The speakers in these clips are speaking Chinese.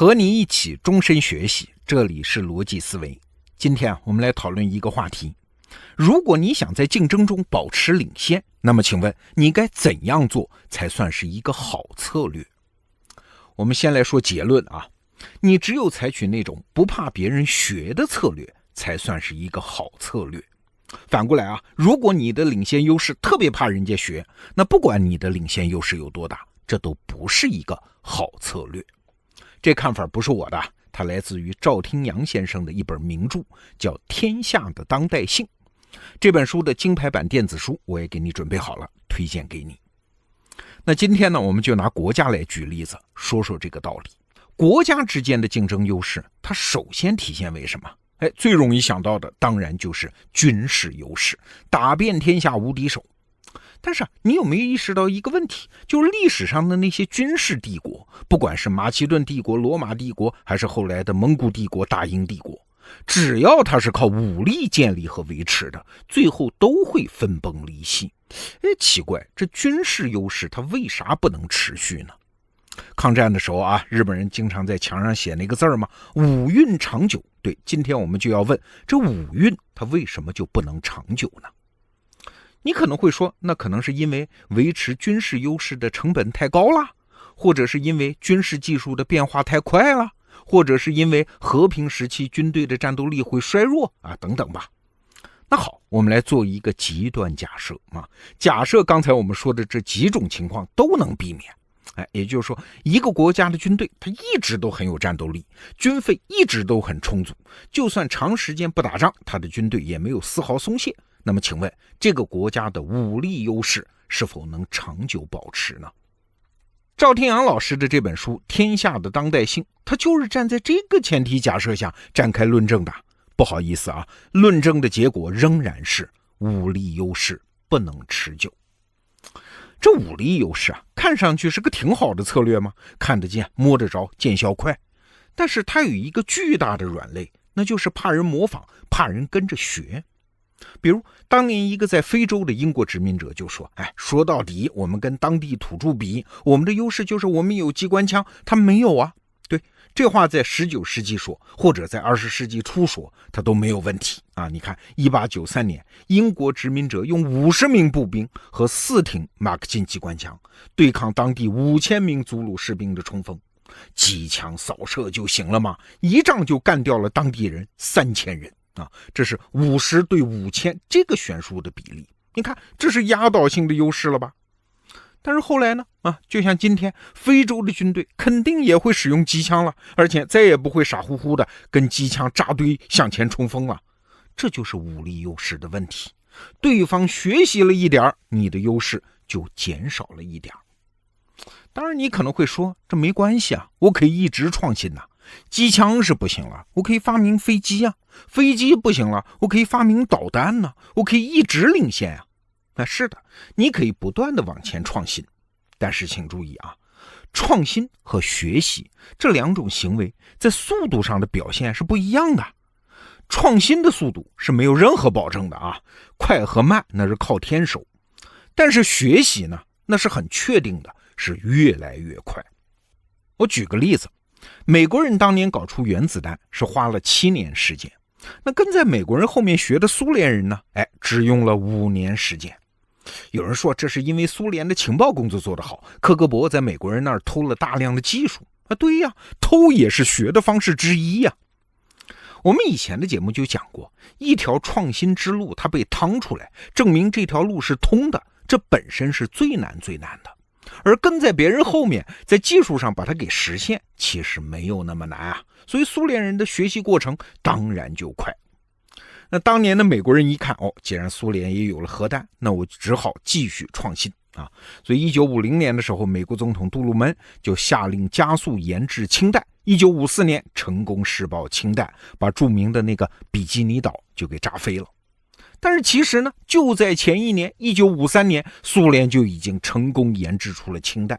和你一起终身学习，这里是逻辑思维。今天我们来讨论一个话题：如果你想在竞争中保持领先，那么请问你该怎样做才算是一个好策略？我们先来说结论啊，你只有采取那种不怕别人学的策略，才算是一个好策略。反过来啊，如果你的领先优势特别怕人家学，那不管你的领先优势有多大，这都不是一个好策略。这看法不是我的，它来自于赵廷阳先生的一本名著，叫《天下的当代性》。这本书的金牌版电子书我也给你准备好了，推荐给你。那今天呢，我们就拿国家来举例子，说说这个道理。国家之间的竞争优势，它首先体现为什么？最容易想到的当然就是军事优势，打遍天下无敌手。但是你有没有意识到一个问题，就是历史上的那些军事帝国，不管是马其顿帝国、罗马帝国，还是后来的蒙古帝国、大英帝国，只要它是靠武力建立和维持的，最后都会分崩离析。奇怪，这军事优势它为啥不能持续呢？抗战的时候啊，日本人经常在墙上写那个字嘛，武运长久。对，今天我们就要问，这武运它为什么就不能长久呢？你可能会说，那可能是因为维持军事优势的成本太高了，或者是因为军事技术的变化太快了，或者是因为和平时期军队的战斗力会衰弱啊，等等吧。那好，我们来做一个极端假设啊，假设刚才我们说的这几种情况都能避免。也就是说，一个国家的军队它一直都很有战斗力，军费一直都很充足，就算长时间不打仗，它的军队也没有丝毫松懈。那么请问，这个国家的武力优势是否能长久保持呢？赵廷阳老师的这本书《天下的当代性》，他就是站在这个前提假设下展开论证的。不好意思啊，论证的结果仍然是武力优势不能持久。这武力优势啊，看上去是个挺好的策略嘛，看得见、摸得着、见效快。但是它有一个巨大的软肋，那就是怕人模仿，怕人跟着学。比如当年一个在非洲的英国殖民者就说，说到底我们跟当地土著比，我们的优势就是我们有机关枪，他没有啊。对，这话在19世纪说，或者在20世纪初说，他都没有问题啊。你看1893年英国殖民者用50名步兵和4挺马克沁机关枪对抗当地5000名祖鲁士兵的冲锋，机枪扫射就行了吗？一仗就干掉了当地人3000人啊，这是50对5000这个悬殊的比例。你看，这是压倒性的优势了吧？但是后来呢？就像今天，非洲的军队肯定也会使用机枪了，而且再也不会傻乎乎的跟机枪扎堆向前冲锋了。这就是武力优势的问题。对方学习了一点，你的优势就减少了一点。当然你可能会说，这没关系啊，我可以一直创新呐。机枪是不行了，我可以发明飞机啊；飞机不行了，我可以发明导弹呢，我可以一直领先啊。是的，你可以不断的往前创新，但是请注意啊，创新和学习这两种行为在速度上的表现是不一样的。创新的速度是没有任何保证的啊，快和慢那是靠天手，但是学习呢，那是很确定的，是越来越快。我举个例子，美国人当年搞出原子弹是花了7年时间，那跟在美国人后面学的苏联人呢，只用了5年时间。有人说这是因为苏联的情报工作做得好，科格勃在美国人那儿偷了大量的技术啊。对呀，偷也是学的方式之一呀。我们以前的节目就讲过，一条创新之路它被趟出来，证明这条路是通的，这本身是最难最难的。而跟在别人后面，在技术上把它给实现，其实没有那么难啊。所以苏联人的学习过程当然就快。那当年的美国人一看，既然苏联也有了核弹，那我只好继续创新啊。所以1950年的时候，美国总统杜鲁门就下令加速研制氢弹。1954年成功试爆氢弹，把著名的那个比基尼岛就给炸飞了。但是其实呢，就在前一年1953年，苏联就已经成功研制出了氢弹。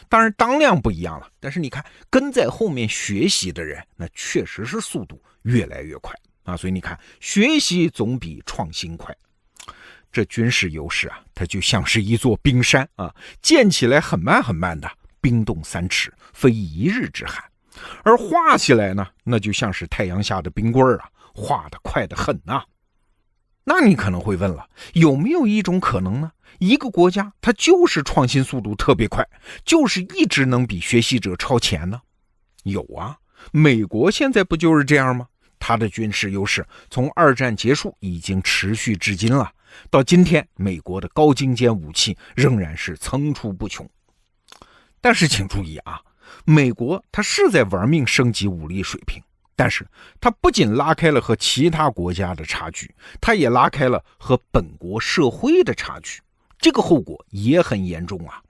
当然当量不一样了，但是你看跟在后面学习的人，那确实是速度越来越快啊。所以你看，学习总比创新快。这军事优势啊，它就像是一座冰山啊，建起来很慢很慢的，冰冻3尺，非一日之寒。而画起来呢，那就像是太阳下的冰棍啊，画得快得很啊。那你可能会问了，有没有一种可能呢？一个国家它就是创新速度特别快，就是一直能比学习者超前呢？有啊，美国现在不就是这样吗？它的军事优势从二战结束已经持续至今了，到今天美国的高精尖武器仍然是层出不穷。但是请注意啊，美国它是在玩命升级武力水平，但是它不仅拉开了和其他国家的差距，它也拉开了和本国社会的差距，这个后果也很严重啊。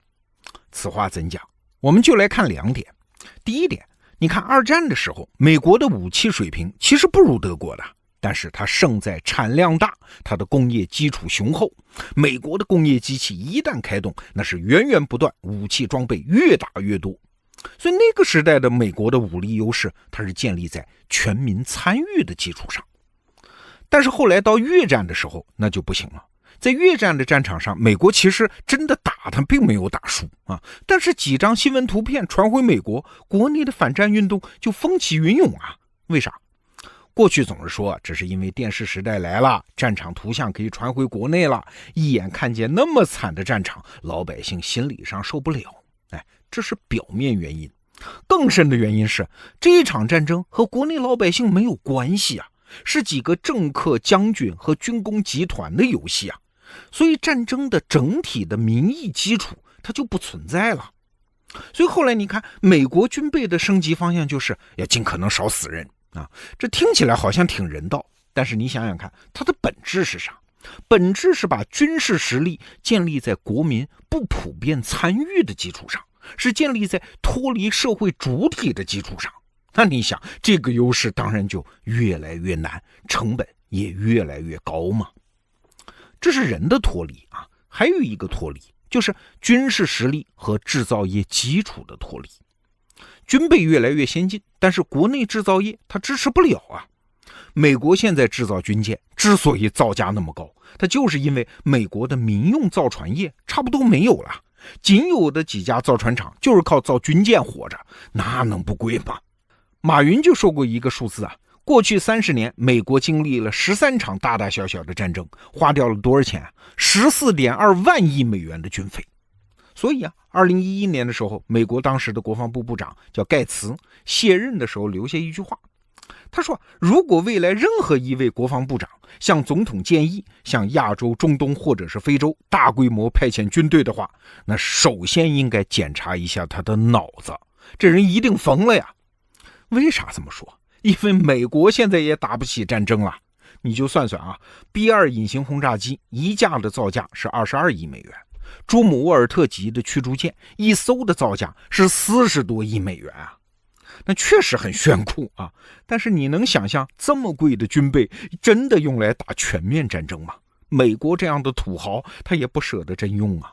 此话怎讲？我们就来看2点。第一点，你看二战的时候，美国的武器水平其实不如德国的，但是它胜在产量大，它的工业基础雄厚。美国的工业机器一旦开动，那是源源不断，武器装备越打越多。所以那个时代的美国的武力优势，它是建立在全民参与的基础上。但是后来到越战的时候，那就不行了。在越战的战场上，美国其实真的打它并没有打输啊，但是几张新闻图片传回美国，国内的反战运动就风起云涌啊。为啥？过去总是说这是因为电视时代来了，战场图像可以传回国内了，一眼看见那么惨的战场，老百姓心理上受不了。这是表面原因，更深的原因是这一场战争和国内老百姓没有关系啊，是几个政客、将军和军工集团的游戏啊，所以战争的整体的民意基础它就不存在了。所以后来你看，美国军备的升级方向就是要尽可能少死人啊，这听起来好像挺人道，但是你想想看，它的本质是啥？本质是把军事实力建立在国民不普遍参与的基础上，是建立在脱离社会主体的基础上。那你想，这个优势当然就越来越难，成本也越来越高嘛。这是人的脱离啊，还有一个脱离，就是军事实力和制造业基础的脱离。军备越来越先进，但是国内制造业它支持不了啊。美国现在制造军舰之所以造价那么高，它就是因为美国的民用造船业差不多没有了，仅有的几家造船厂就是靠造军舰活着，那能不贵吗？马云就说过一个数字啊，过去30年，美国经历了13场大大小小的战争，花掉了多少钱？14.2万亿美元的军费。所以啊，2011年的时候，美国当时的国防部部长叫盖茨，卸任的时候留下一句话，他说，如果未来任何一位国防部长向总统建议向亚洲、中东或者是非洲大规模派遣军队的话，那首先应该检查一下他的脑子，这人一定疯了呀。为啥这么说？因为美国现在也打不起战争了。你就算算啊 ，B2 隐形轰炸机一架的造价是22亿美元，朱姆沃尔特级的驱逐舰一艘的造价是40多亿美元啊。那确实很炫酷啊，但是你能想象这么贵的军备真的用来打全面战争吗？美国这样的土豪他也不舍得真用啊。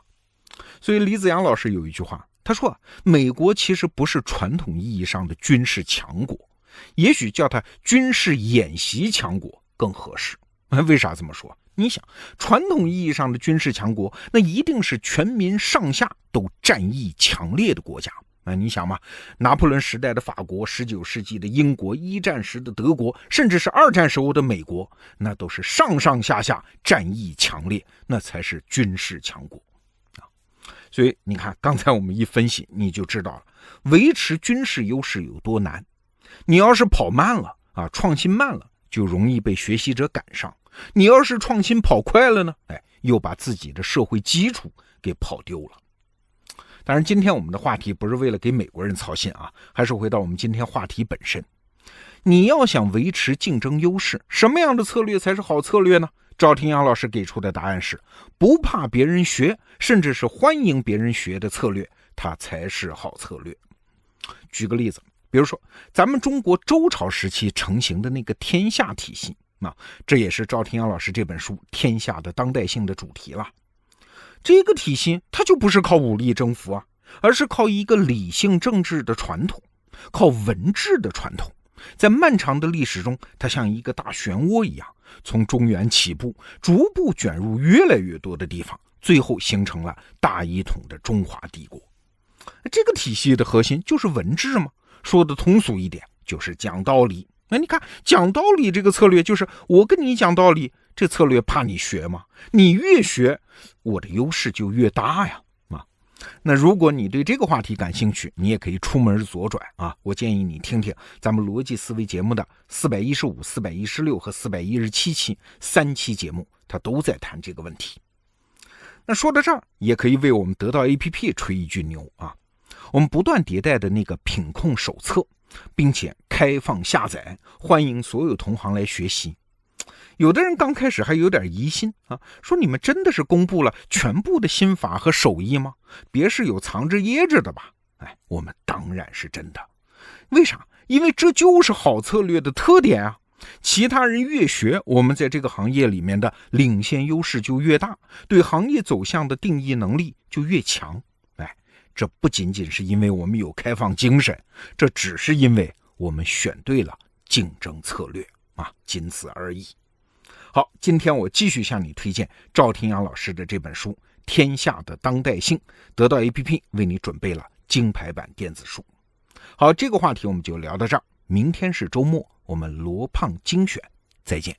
所以李子阳老师有一句话，他说美国其实不是传统意义上的军事强国，也许叫它军事演习强国更合适。为啥这么说？你想，传统意义上的军事强国，那一定是全民上下都战意强烈的国家。你想嘛，拿破仑时代的法国，19世纪的英国，一战时的德国，甚至是二战时候的美国，那都是上上下下战意强烈，那才是军事强国啊。所以你看，刚才我们一分析，你就知道了维持军事优势有多难。你要是跑慢了啊，创新慢了，就容易被学习者赶上；你要是创新跑快了呢，又把自己的社会基础给跑丢了。当然今天我们的话题不是为了给美国人操心啊，还是回到我们今天话题本身。你要想维持竞争优势，什么样的策略才是好策略呢？赵廷阳老师给出的答案是，不怕别人学，甚至是欢迎别人学的策略，它才是好策略。举个例子，比如说咱们中国周朝时期成型的那个天下体系，这也是赵廷阳老师这本书《天下的当代性》的主题了。这个体系它就不是靠武力征服啊，而是靠一个理性政治的传统，靠文治的传统。在漫长的历史中，它像一个大漩涡一样，从中原起步，逐步卷入越来越多的地方，最后形成了大一统的中华帝国。这个体系的核心就是文治嘛，说的通俗一点，就是讲道理。那你看，讲道理这个策略就是我跟你讲道理，这策略怕你学吗？你越学，我的优势就越大呀。那如果你对这个话题感兴趣，你也可以出门左转啊！我建议你听听咱们逻辑思维节目的415、416和417期3期节目，它都在谈这个问题。那说到这儿，也可以为我们得到 APP 吹一句牛啊！我们不断迭代的那个品控手册，并且开放下载，欢迎所有同行来学习。有的人刚开始还有点疑心啊，说你们真的是公布了全部的心法和手艺吗？别是有藏着掖着的吧？我们当然是真的。为啥？因为这就是好策略的特点啊！其他人越学，我们在这个行业里面的领先优势就越大，对行业走向的定义能力就越强。这不仅仅是因为我们有开放精神，这只是因为我们选对了竞争策略啊，仅此而已。好，今天我继续向你推荐赵天阳老师的这本书《天下的当代性》，得到 APP 为你准备了金牌版电子书。好，这个话题我们就聊到这儿，明天是周末，我们罗胖精选再见。